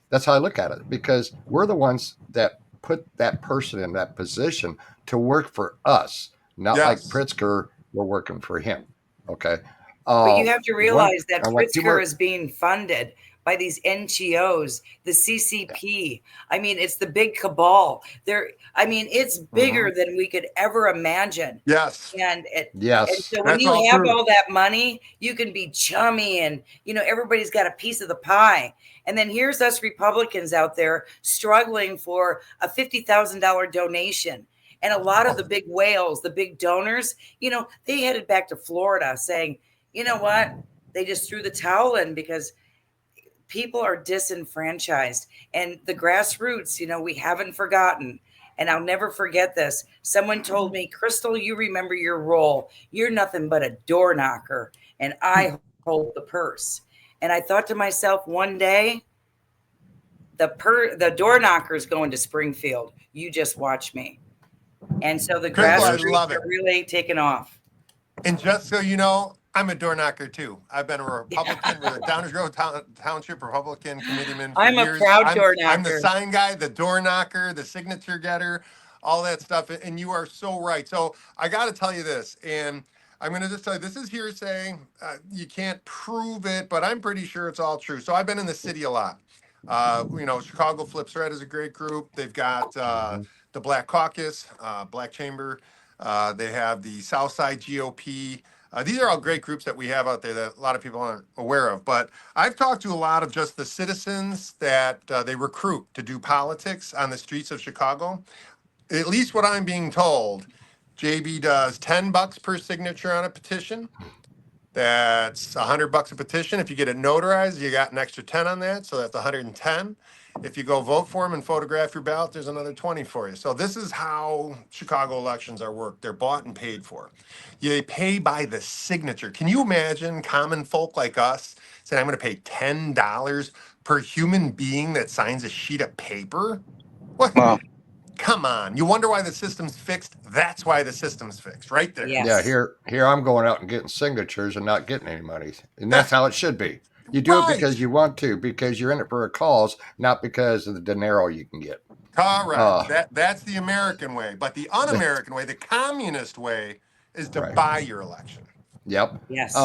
that's how I look at it, because we're the ones that put that person in that position to work for us, not like Yes. Pritzker. We're working for him. Okay. But you have to One, realize that I want two Pritzker more. is being funded by these NGOs, the Yeah. CCP. I mean, it's the big cabal. It's bigger Mhm. than we could ever imagine. Yes. And Yes. so when That's you all have true. all that money, you can be chummy, and everybody's got a piece of the pie. And then here's us Republicans out there struggling for a $50,000 donation. And a lot of the big whales, the big donors, they headed back to Florida saying, you know what? They just threw the towel in because people are disenfranchised, and the grassroots, we haven't forgotten. And I'll never forget this. Someone told me, Crystal, you remember your role. You're nothing but a door knocker, and I hold the purse. And I thought to myself one day, the door knocker is going to Springfield. You just watch me. And so the Crystal, I grassroots love are it. really taking off. And just so you know, I'm a door knocker too. I've been a Republican with a Downers Grove Township Republican committeeman for I'm a years. proud door I'm the knocker. sign guy, the door knocker, the signature getter, all that stuff. And you are so right. So I got to tell you this, and I'm going to just tell you, this is hearsay. You can't prove it, but I'm pretty sure it's all true. So I've been in the city a lot. Chicago Flips Red is a great group. They've got the Black Caucus, Black Chamber. They have the Southside GOP. These are all great groups that we have out there that a lot of people aren't aware of. But I've talked to a lot of just the citizens that they recruit to do politics on the streets of Chicago. At least what I'm being told, JB does $10 per signature on a petition. That's $100 a petition. If you get it notarized, you got an extra 10 on that, so that's 110. If you go vote for him and photograph your ballot, there's another 20 for you. So this is how Chicago elections are worked. They're bought and paid for. You pay by the signature. Can you imagine common folk like us saying, I'm going to pay $10 per human being that signs a sheet of paper? What? Wow. Come on. You wonder why the system's fixed? That's why the system's fixed, right there. Yes. Yeah, here I'm going out and getting signatures and not getting any money. And that's how it should be. You do Right. it because you want to, because you're in it for a cause, not because of the dinero you can get. Correct. That's the American way. But the un-American way, the communist way, is to Right. buy your election. Yep. Yes.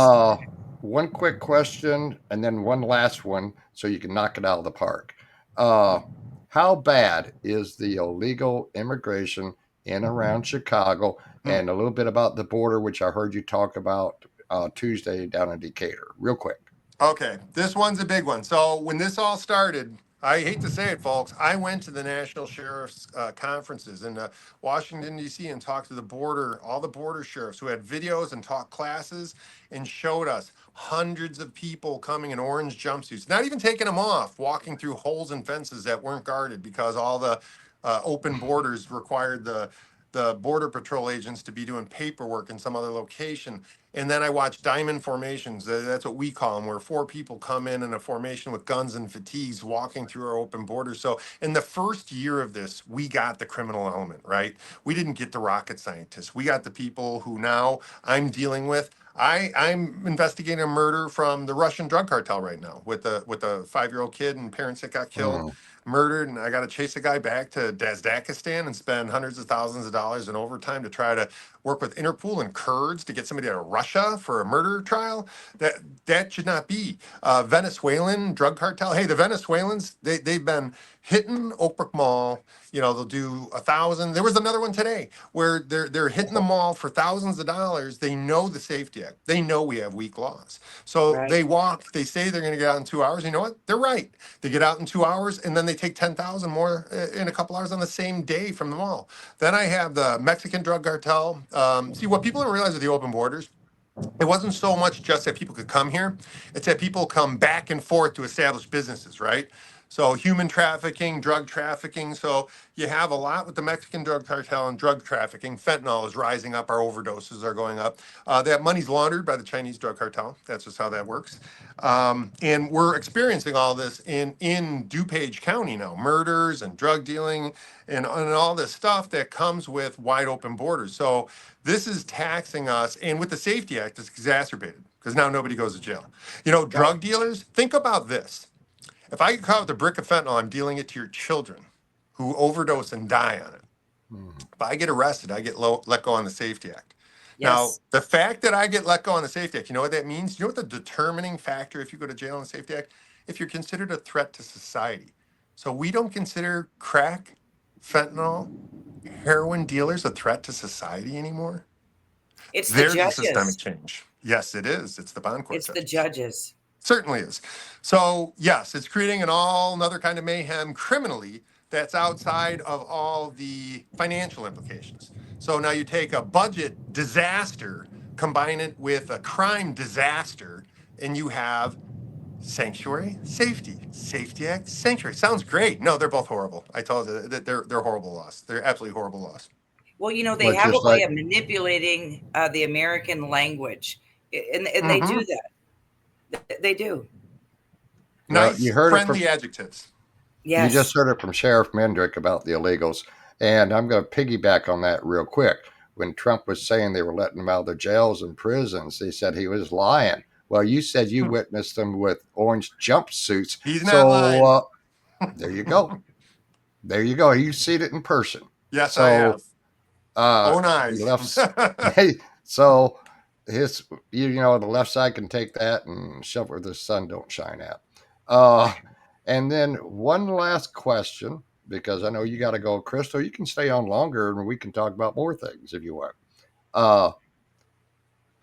One quick question and then one last one so you can knock it out of the park. How bad is the illegal immigration in around Chicago, and a little bit about the border, which I heard you talk about Tuesday down in Decatur? Real quick. Okay, this one's a big one. So when this all started, I hate to say it, folks, I went to the national sheriff's conferences in Washington, D.C. and talked to all the border sheriffs who had videos and taught classes and showed us hundreds of people coming in orange jumpsuits, not even taking them off, walking through holes in fences that weren't guarded because all the open borders required the border patrol agents to be doing paperwork in some other location. And then I watched diamond formations. That's what we call them, where 4 people come in a formation with guns and fatigues walking through our open border. So in the first year of this, we got the criminal element, right? We didn't get the rocket scientists. We got the people who now I'm dealing with. I'm investigating a murder from the Russian drug cartel right now with a 5-year-old kid and parents that got killed, murdered, and I got to chase a guy back to Dagestan and spend hundreds of thousands of dollars in overtime to try to work with Interpol and Kurds to get somebody out of Russia for a murder trial. That should not be. Venezuelan drug cartel. Hey, the Venezuelans, they've been hitting Oak Brook Mall. They'll do 1,000. There was another one today where they're hitting the mall for thousands of dollars. They know the Safety Act. They know we have weak laws. So Right. they walk, they say they're going to get out in 2 hours. You know what? They're right. They get out in 2 hours and then they take 10,000 more in a couple hours on the same day from the mall. Then I have the Mexican drug cartel. See, what people don't realize with the open borders, it wasn't so much just that people could come here. It's that people come back and forth to establish businesses, right? So human trafficking, drug trafficking. So you have a lot with the Mexican drug cartel and drug trafficking. Fentanyl is rising up. Our overdoses are going up. That money's laundered by the Chinese drug cartel. That's just how that works. And we're experiencing all this in DuPage County now. Murders and drug dealing and all this stuff that comes with wide open borders. So this is taxing us. And with the Safety Act, it's exacerbated because now nobody goes to jail. Drug dealers, think about this. If I get caught with a brick of fentanyl, I'm dealing it to your children who overdose and die on it. If I get arrested, I get let go on the Safety Act. Now, Yes. the fact that I get let go on the Safety Act, you know what that means? You know what the determining factor if you go to jail on the Safety Act? If you're considered a threat to society. So we don't consider crack, fentanyl, heroin dealers a threat to society anymore. It's the There's a systemic judges. change. Yes, it is. It's the bond court It's the judges. judges. Certainly is. So yes, it's creating another kind of mayhem criminally that's outside of all the financial implications. So now you take a budget disaster, combine it with a crime disaster, and you have sanctuary, safety act, sanctuary. Sounds great. No, they're both horrible. I told you that they're horrible laws. They're absolutely horrible laws. Well, they Well, have a just way like- of manipulating the American language, and they do that. They do. Well, Nice, you heard it friendly from- adjectives. Yes. You just heard it from Sheriff Mendrick about the illegals. And I'm going to piggyback on that real quick. When Trump was saying they were letting them out of their jails and prisons, they said he was lying. Well, you said you witnessed them with orange jumpsuits. He's not lying. There you go. There you go. You've seen it in person. Yes, So, I have. Own he eyes. left, so the left side can take that and shove where the sun don't shine at. And then one last question, because I know you got to go, Crystal. You can stay on longer and we can talk about more things if you want.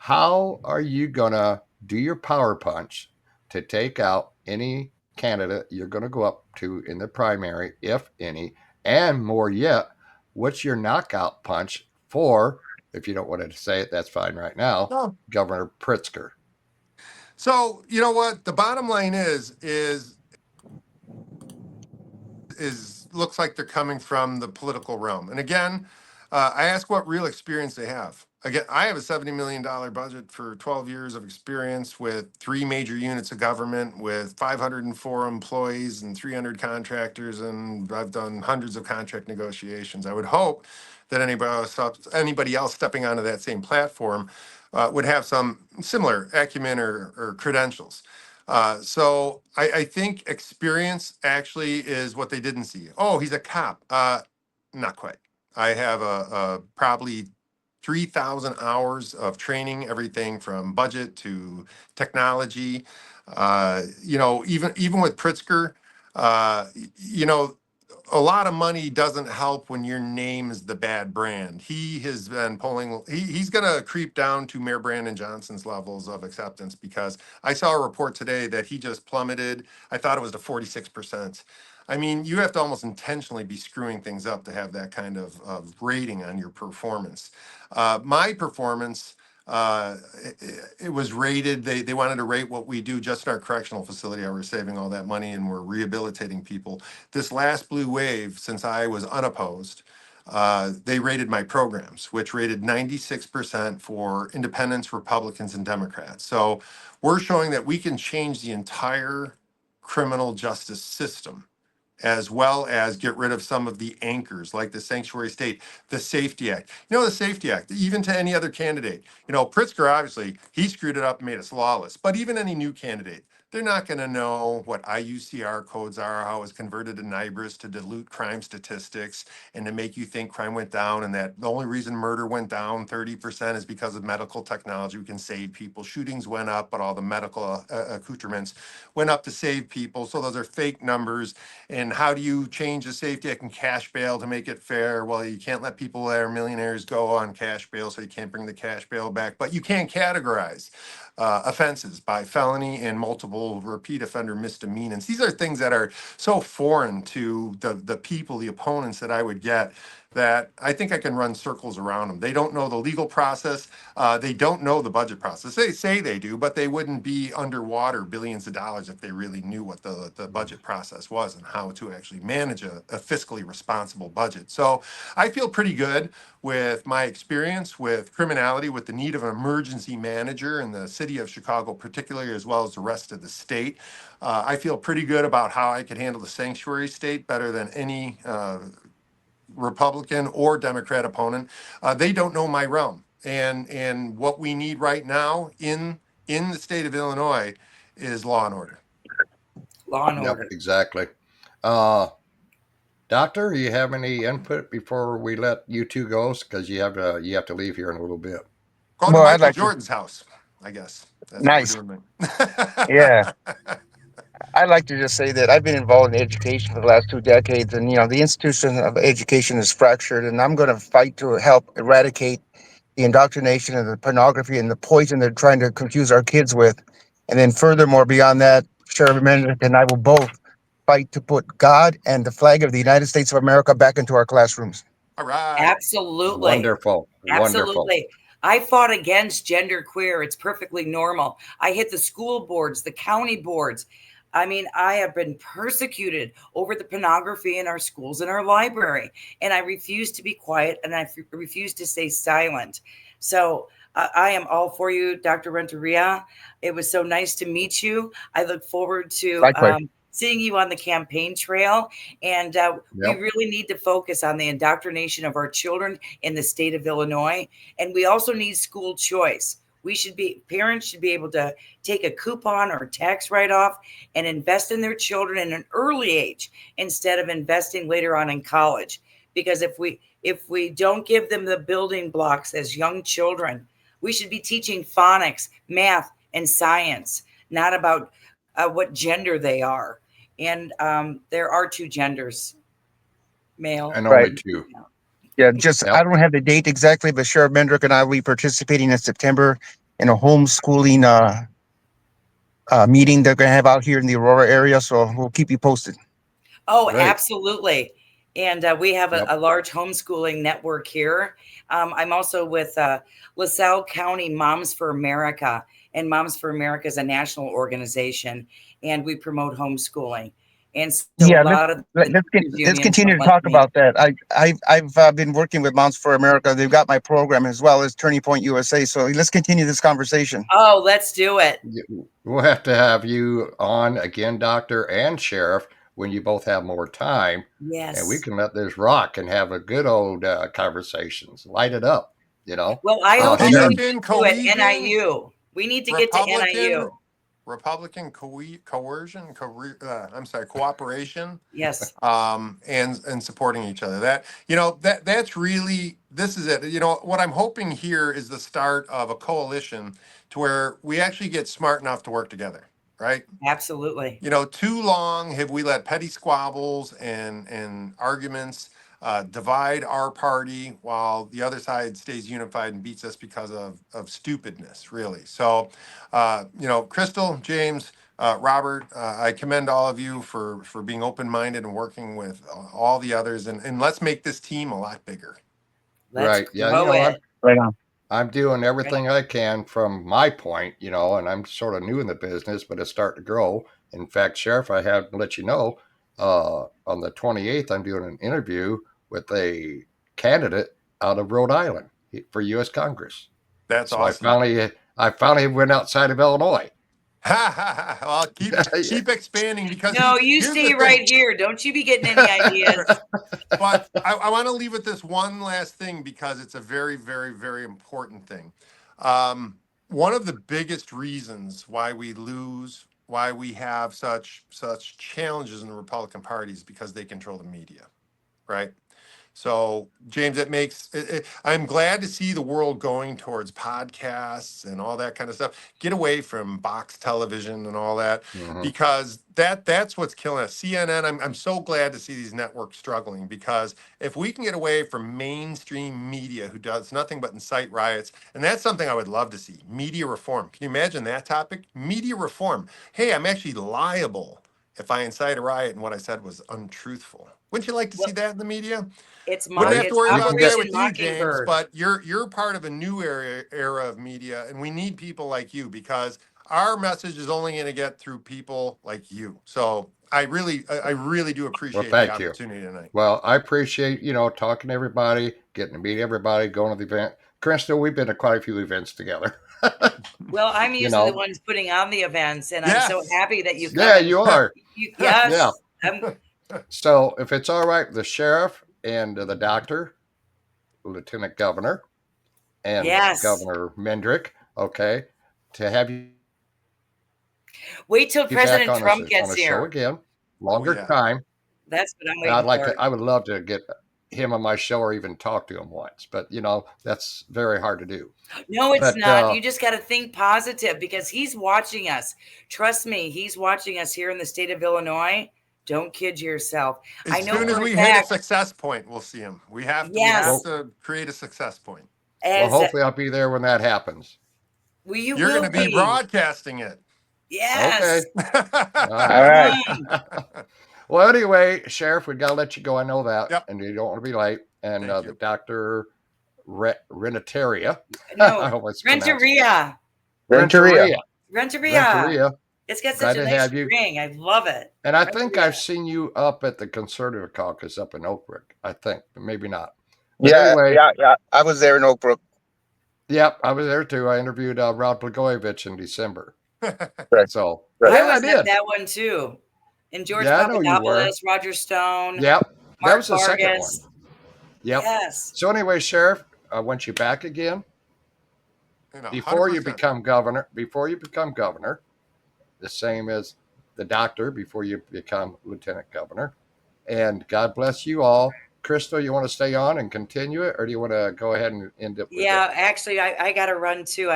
How are you going to do your power punch to take out any candidate you're going to go up to in the primary, if any? And more yet, what's your knockout punch for, if you don't want to say it, that's fine right now, No. Governor Pritzker? So you know what? The bottom line is looks like they're coming from the political realm. And again, I ask what real experience they have. Again, I have a $70 million budget for 12 years of experience with 3 major units of government, with 504 employees and 300 contractors, and I've done hundreds of contract negotiations. I would hope that anybody else stepping onto that same platform would have some similar acumen or credentials. So I think experience actually is what they didn't see. Oh, he's a cop. Not quite. I have a probably 3,000 hours of training, everything from budget to technology. Even with Pritzker, you know, a lot of money doesn't help when your name is the bad brand. He has been pulling, he's going to creep down to Mayor Brandon Johnson's levels of acceptance, because I saw a report today that he just plummeted. I thought it was to 46%. I mean, you have to almost intentionally be screwing things up to have that kind of rating on your performance. My performance, it was rated, they wanted to rate what we do just in our correctional facility. We're saving all that money and we're rehabilitating people. This last blue wave, since I was unopposed, they rated my programs, which rated 96% for independents, Republicans, and Democrats. So we're showing that we can change the entire criminal justice system, as well as get rid of some of the anchors like the sanctuary state, the Safety Act. The Safety Act, even to any other candidate. Pritzker, obviously, he screwed it up and made us lawless. But even any new candidate, they're not going to know what IUCR codes are, how it was converted to NIBRS to dilute crime statistics and to make you think crime went down, and that the only reason murder went down 30% is because of medical technology. We can save people. Shootings went up, but all the medical accoutrements went up to save people. So those are fake numbers. And how do you change the Safety Act and cash bail to make it fair? Well, you can't let people that are millionaires go on cash bail, so you can't bring the cash bail back. But you can categorize offenses by felony and multiple repeat offender misdemeanors. These are things that are so foreign to the people, the opponents that I would get, that I think I can run circles around them. They don't know the legal process. They don't know the budget process. They say they do, but they wouldn't be underwater billions of dollars if they really knew what the budget process was and how to actually manage a fiscally responsible budget. So I feel pretty good with my experience with criminality, with the need of an emergency manager in the city of Chicago, particularly, as well as the rest of the state. I feel pretty good about how I could handle the sanctuary state better than any Republican or Democrat opponent. They don't know my realm. And what we need right now in the state of Illinois is law and order. Law and Yep, order. exactly. Doctor, you have any input before we let you two go? Because you have to leave here in a little bit. Go to Well, I'd Michael like to. Jordan's house, I guess. That's Nice. what we're doing. Yeah. I'd like to just say that I've been involved in education for the last 2 decades, and the institution of education is fractured, and I'm going to fight to help eradicate the indoctrination and the pornography and the poison they're trying to confuse our kids with. And then furthermore, beyond that, Sheriff Mendrick and I will both fight to put God and the flag of the United States of America back into our classrooms. All right. Absolutely. Wonderful. Absolutely. I fought against gender queer. It's perfectly normal. I hit the school boards, the county boards. I mean, I have been persecuted over the pornography in our schools and our library, and I refuse to be quiet, and I refuse to stay silent. So I am all for you, Dr. Renteria. It was so nice to meet you. I look forward to seeing you on the campaign trail. And we really need to focus on the indoctrination of our children in the state of Illinois. And we also need school choice. Parents should be able to take a coupon or tax write-off and invest in their children at an early age instead of investing later on in college. Because if we don't give them the building blocks as young children, we should be teaching phonics, math, and science, not about what gender they are. And there are 2 genders, male and only 2. Yeah, I don't have the date exactly, but Sheriff Mendrick and I will be participating in September in a homeschooling meeting they're going to have out here in the Aurora area. So we'll keep you posted. Oh, Great. absolutely. And we have a large homeschooling network here. I'm also with LaSalle County Moms for America, and Moms for America is a national organization, and we promote homeschooling. And so Yeah, a lot of let's continue to talk about that. I've been working with Moms for America. They've got my program as well as Turning Point USA. So let's continue this conversation. Oh, let's do it. We'll have to have you on again, Doctor and Sheriff, when you both have more time. Yes. And we can let this rock and have a good old conversations. Light it up, you know. Well, I hope you Republican, do at collegian, NIU. We need to get to NIU. Republican coercion, cooperation. Yes. And supporting each other. That's really, this is it. What I'm hoping here is the start of a coalition to where we actually get smart enough to work together, right? Absolutely. Too long have we let petty squabbles and arguments divide our party while the other side stays unified and beats us because of stupidness, really. So, Crystal, James, Robert, I commend all of you for being open-minded and working with all the others, and let's make this team a lot bigger. Right. Yeah. Right on. I'm doing everything I can from my point, and I'm sort of new in the business, but it's starting to grow. In fact, Sheriff, I have to let you know, on the 28th, I'm doing an interview with a candidate out of Rhode Island for U.S. Congress. That's so awesome. I finally went outside of Illinois. Well, keep expanding, because you stay right here. Don't you be getting any ideas. But I want to leave with this one last thing, because it's a very, very, very important thing. One of the biggest reasons why we lose, why we have such challenges in the Republican Party, is because they control the media, right? So, James, I'm glad to see the world going towards podcasts and all that kind of stuff. Get away from box television and all that, because that's what's killing us. CNN, I'm so glad to see these networks struggling, because if we can get away from mainstream media who does nothing but incite riots, and that's something I would love to see, media reform. Can you imagine that topic? Media reform. Hey, I'm actually liable if I incite a riot and what I said was untruthful. Wouldn't you like to see that in the media? Wouldn't have to worry about that with you, James, but you're part of a new era of media, and we need people like you, because our message is only going to get through people like you. So I really do appreciate the opportunity tonight. Well, I appreciate, talking to everybody, getting to meet everybody, going to the event. Crystal, we've been to quite a few events together. Well, I'm usually the ones putting on the events, and I'm so happy that you come. Yeah, you are. Yes. Yeah. So if it's all right with the sheriff and the doctor, Lieutenant Governor, and Governor Mendrick, okay, to have you wait till President Trump gets here. Show again, longer time. That's what I'm waiting for. I would love to get him on my show, or even talk to him once, but that's very hard to do. No, it's not. You just got to think positive, because he's watching us. Trust me, he's watching us here in the state of Illinois. Don't kid yourself. As soon as we hit a success point, we'll see him. We have to create a success point. Well, hopefully I'll be there when that happens. Well, you're going to be broadcasting it. Yes. Okay. All right. Well, anyway, Sheriff, we got to let you go. I know that, and you don't want to be late. And the Dr. Renteria. No, Renteria. It's got such a nice ring. I love it. And I think I've seen you up at the Conservative Caucus up in Oak Brook. I think, but maybe not. But anyway, yeah. I was there in Oak Brook. Yep, I was there too. I interviewed Rod Blagojevich in December. So I was at that one too. And George Papadopoulos, Roger Stone. Yep, Mark that was the Vargas. second one. Yep. Yes. So anyway, Sheriff, I want you back again. Before you become governor, the same as the doctor before you become lieutenant governor. And God bless you all. Crystal, you want to stay on and continue it, or do you want to go ahead and end it? Actually, I got to run too.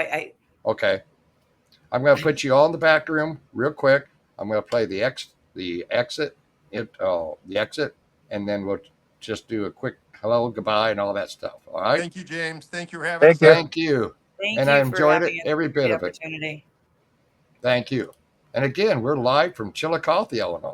Okay. I'm going to put you all in the back room real quick. I'm going to play the exit, and then we'll just do a quick hello, goodbye, and all that stuff. All right. Thank you, James. Thank you for having us. Thank you. Thank and you I for enjoyed having it, us, every bit the of it. opportunity. Thank you. And again, we're live from Chillicothe, Illinois.